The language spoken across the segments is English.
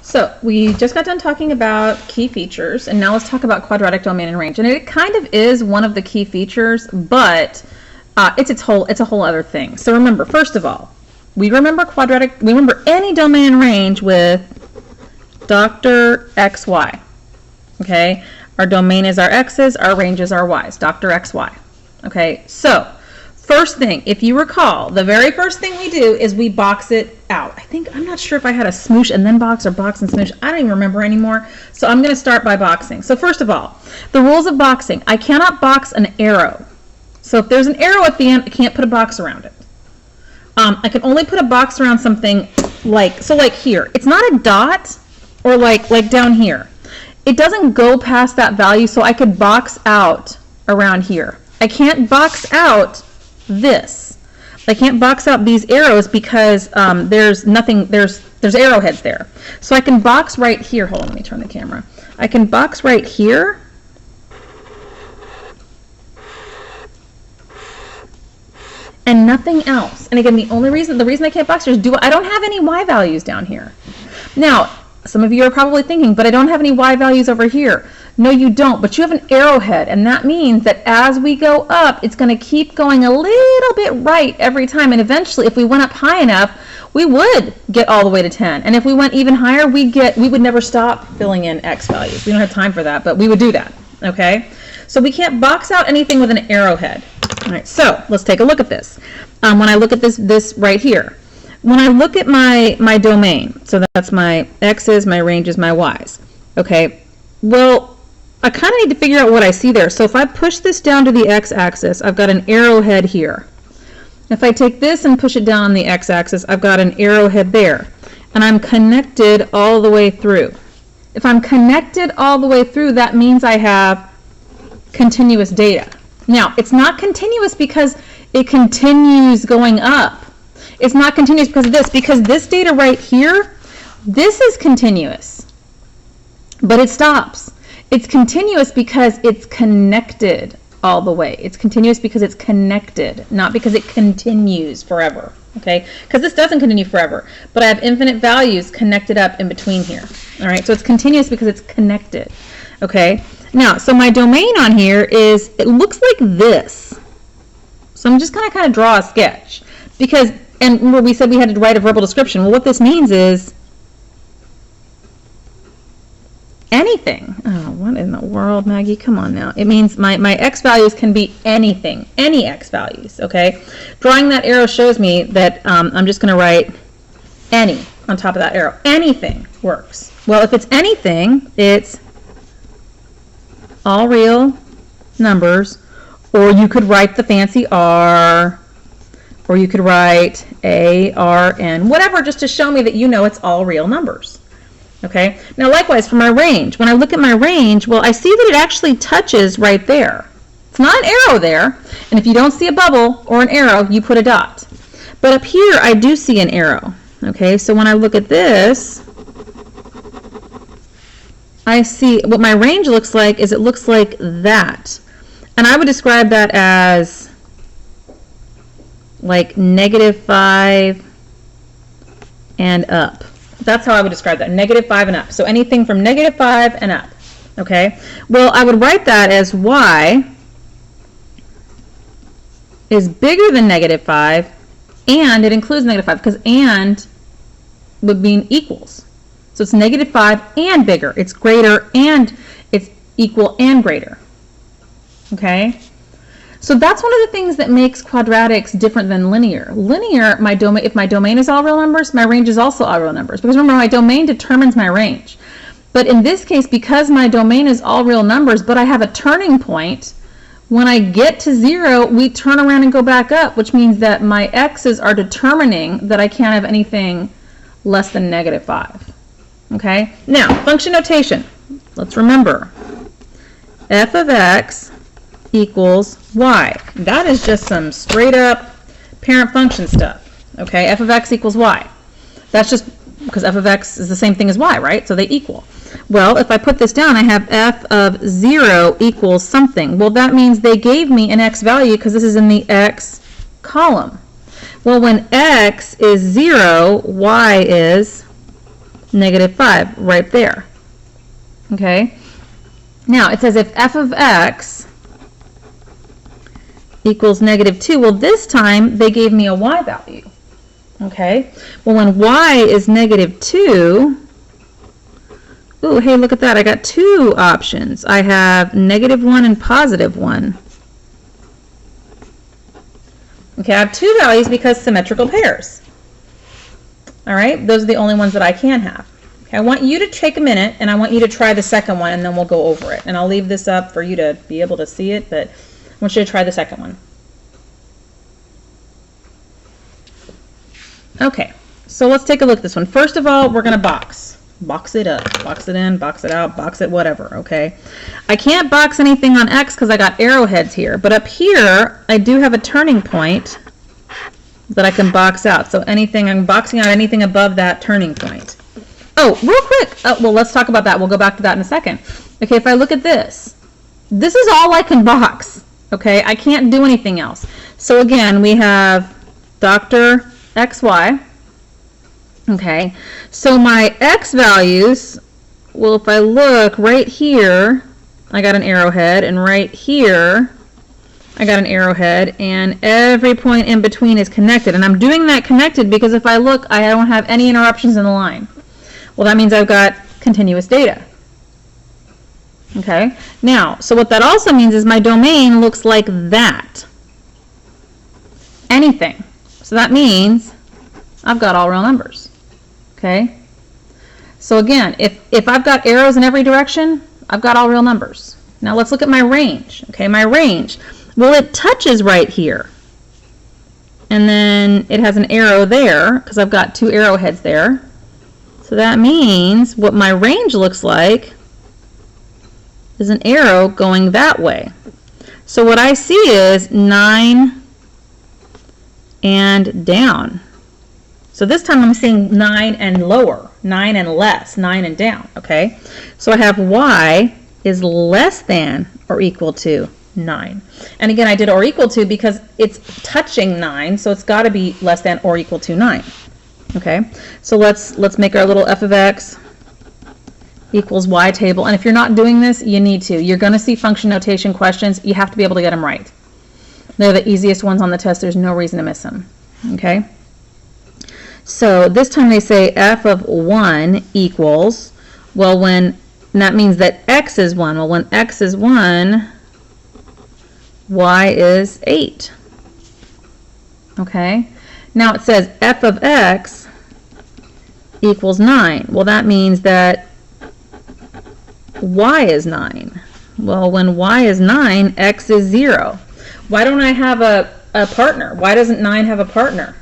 So we just got done talking about key features, and now let's talk about quadratic domain and range. And it kind of is one of the key features, but it's a whole other thing. So remember, first of all, we remember any domain and range with Dr. XY. Okay, our domain is our x's, our range is our y's. Dr. XY. Okay, so first thing, if you recall, the very first thing we do is we box it out. I'm not sure if I had a smoosh and then box or box and smoosh. I don't even remember anymore. So I'm going to start by boxing. So first of all, the rules of boxing. I cannot box an arrow. So if there's an arrow at the end, I can't put a box around it. I can only put a box around something like here. It's not a dot or like down here. It doesn't go past that value, so I could box out around here. I can't box out this. I can't box out these arrows because there's arrowheads there. So I can box right here. Hold on, let me turn the camera. I can box right here. And nothing else. And again, the reason I can't box here is I don't have any y values down here. Now, some of you are probably thinking, but I don't have any y values over here. No, you don't, but you have an arrowhead, and that means that as we go up, it's going to keep going a little bit right every time, and eventually, if we went up high enough, we would get all the way to 10. And if we went even higher, we would never stop filling in x values. We don't have time for that, but we would do that, okay? So we can't box out anything with an arrowhead. All right, so let's take a look at this. When I look at this right here, when I look at my domain, so that's my x's, my ranges, my y's, okay? Well, I kind of need to figure out what I see there. So if I push this down to the x-axis, I've got an arrowhead here. If I take this and push it down on the x-axis, I've got an arrowhead there. And I'm connected all the way through. If I'm connected all the way through, that means I have continuous data. Now, it's not continuous because it continues going up. It's not continuous because this data right here, this is continuous, but it stops. It's continuous because it's connected all the way. It's continuous because it's connected, not because it continues forever, okay? Because this doesn't continue forever, but I have infinite values connected up in between here, all right? So it's continuous because it's connected, okay? Now, so my domain on here it looks like this. So I'm just going to kind of draw a sketch because, and remember we said we had to write a verbal description. Well, what this means is anything. Oh, what in the world, Maggie? Come on now. It means my x values can be anything, any x values, okay? Drawing that arrow shows me that I'm just going to write any on top of that arrow. Anything works. Well, if it's anything, it's all real numbers, or you could write the fancy R, or you could write A, R, N, whatever, just to show me that you know it's all real numbers. Okay, now likewise for my range, when I look at my range, well, I see that it actually touches right there. It's not an arrow there, and if you don't see a bubble or an arrow, you put a dot. But up here, I do see an arrow. Okay, so when I look at this, I see what my range looks like is it looks like that. And I would describe that as like -5 and up. That's how I would describe that, -5 and up. So anything from -5 and up, okay? Well, I would write that as y is bigger than -5, and it includes -5 because and would mean equals. So it's -5 and bigger. It's greater and it's equal and greater, okay? So that's one of the things that makes quadratics different than linear. Linear, if my domain is all real numbers, my range is also all real numbers. Because remember, my domain determines my range. But in this case, because my domain is all real numbers, but I have a turning point, when I get to 0, we turn around and go back up, which means that my x's are determining that I can't have anything less than -5. Okay? Now, function notation. Let's remember. F of x equals y. That is just some straight up parent function stuff. Okay, f of x equals y. That's just because f of x is the same thing as y, right? So they equal. Well, if I put this down, I have f of 0 equals something. Well, that means they gave me an x value because this is in the x column. Well, when x is 0, y is negative 5 right there. Okay? Now, it says if f of x equals negative 2, well, this time they gave me a y value. Okay? Well, when y is negative 2, ooh, hey, look at that. I got two options. I have negative 1 and positive 1. Okay, I have two values because symmetrical pairs. All right, those are the only ones that I can have. Okay, I want you to take a minute and I want you to try the second one and then we'll go over it. And I'll leave this up for you to be able to see it, but I want you to try the second one. Okay, so let's take a look at this one. First of all, we're going to box it up, box it in, box it out, box it whatever, okay? I can't box anything on X because I got arrowheads here, but up here I do have a turning point that I can box out. So anything, I'm boxing out anything above that turning point. Oh, real quick, well, let's talk about that. We'll go back to that in a second. Okay, if I look at this, this is all I can box, okay? I can't do anything else. So again, we have Dr. XY. Okay, so my x values, well, if I look right here, I got an arrowhead, and right here, I got an arrowhead, and every point in between is connected. And I'm doing that connected because if I look, I don't have any interruptions in the line. Well, that means I've got continuous data. Okay, now, so what that also means is my domain looks like that. Anything. So that means I've got all real numbers. Okay, so again, if I've got arrows in every direction, I've got all real numbers. Now let's look at my range. Okay, my range, well, it touches right here. And then it has an arrow there because I've got two arrowheads there. So that means what my range looks like is an arrow going that way. So what I see is 9 and down. So this time I'm seeing 9 and lower, 9 and less, 9 and down, okay? So I have y is less than or equal to 9. And again, I did or equal to because it's touching 9, so it's got to be less than or equal to 9. Okay? So let's make our little f of x equals y table. And if you're not doing this, you need to. You're going to see function notation questions. You have to be able to get them right. They're the easiest ones on the test. There's no reason to miss them. Okay? So this time they say f of 1 equals, well, when, and that means that x is 1. Well, when x is 1, y is 8. Okay? Now it says f of x equals 9. Well, that means that y is 9. Well, when y is 9, x is 0. Why don't I have a partner? Why doesn't 9 have a partner?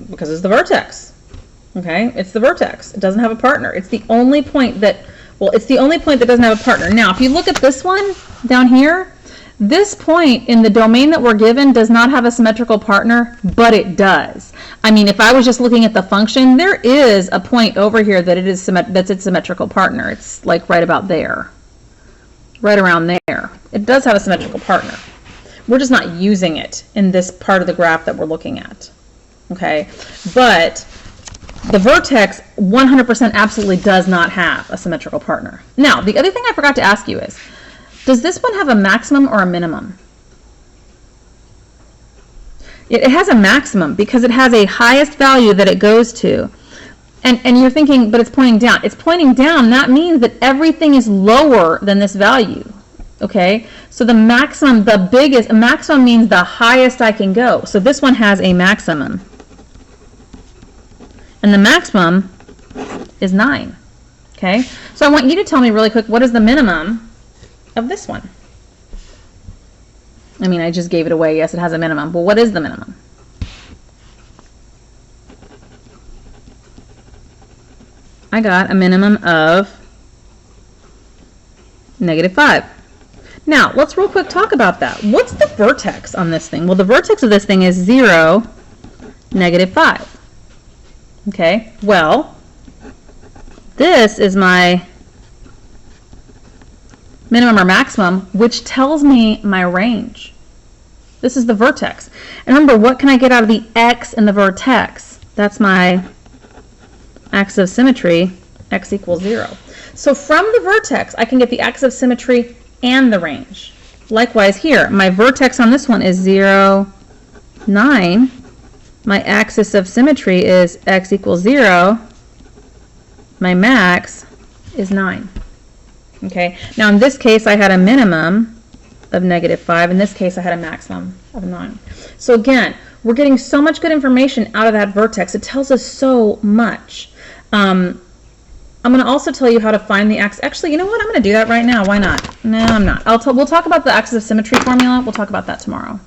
Because it's the vertex. Okay, it's the vertex. It doesn't have a partner. It's the only point that, well, it's the only point that doesn't have a partner. Now, if you look at this one down here, this point in the domain that we're given does not have a symmetrical partner, but it does. I mean, if I was just looking at the function, there is a point over here that that's its symmetrical partner. It's like right about there, right around there. It does have a symmetrical partner. We're just not using it in this part of the graph that we're looking at. Okay, but the vertex 100% absolutely does not have a symmetrical partner. Now, the other thing I forgot to ask you is, does this one have a maximum or a minimum? It has a maximum because it has a highest value that it goes to. And you're thinking, but it's pointing down. It's pointing down. That means that everything is lower than this value. Okay, so the maximum, the biggest, maximum means the highest I can go. So this one has a maximum. And the maximum is 9. Okay, so I want you to tell me really quick, what is the minimum of this one? I mean, I just gave it away. Yes, it has a minimum. But what is the minimum? I got a minimum of -5. Now, let's real quick talk about that. What's the vertex on this thing? Well, the vertex of this thing is 0, -5. Okay, well, this is my minimum or maximum, which tells me my range. This is the vertex. And remember, what can I get out of the x in the vertex? That's my axis of symmetry, x equals 0. So from the vertex, I can get the axis of symmetry and the range. Likewise here, my vertex on this one is 0, 9. My axis of symmetry is x equals 0. My max is 9. Okay, now in this case I had a minimum of -5. In this case I had a maximum of 9. So again, we're getting so much good information out of that vertex. It tells us so much. I'm going to also tell you how to find the axis. Actually, you know what? I'm going to do that right now. Why not? No, I'm not. We'll talk about the axis of symmetry formula. We'll talk about that tomorrow.